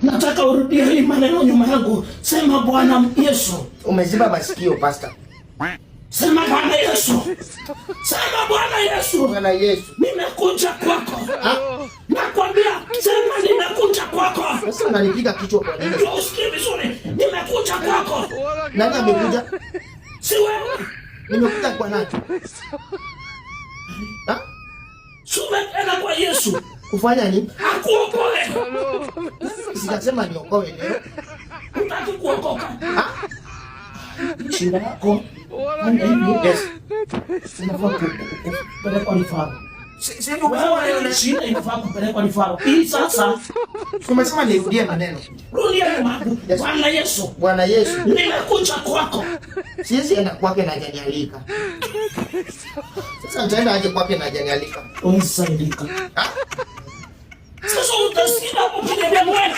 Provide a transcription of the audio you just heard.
Nataka urudie hii maneno nyuma yangu. Sema Bwana Yesu. Umeziba masikio pastor. Sema Bwana Yesu. Sema Bwana Yesu. Bwana Yesu. Nimekuja kwako. Nakwambia, sema nimekuja kwako. Sasa unanipiga kichwa kwa nini? Usikie vizuri. Nimekuja kwako. Nani amekuja? Si wewe. Nimekuja kwa nani? Sumeenda kwa Yesu. Kufanya nini? Akuokoe. Sijasema niokoe leo. Unataka kuokoka. Shida yako. Yes. Unafaa kupelekwa Rifaro. Sio wewe Shida inafaa kupelekwa Rifaro. Hii sasa tumesema nirudie maneno. rudia nyuma. Bwana Yesu. Bwana Yesu. Nimekuja kwako. Siwezi enda kwake na hajanialika. Sasa nitaenda aje kwake na hajanialika? Unisaidika. Sasa utasikia ukiniambia wewe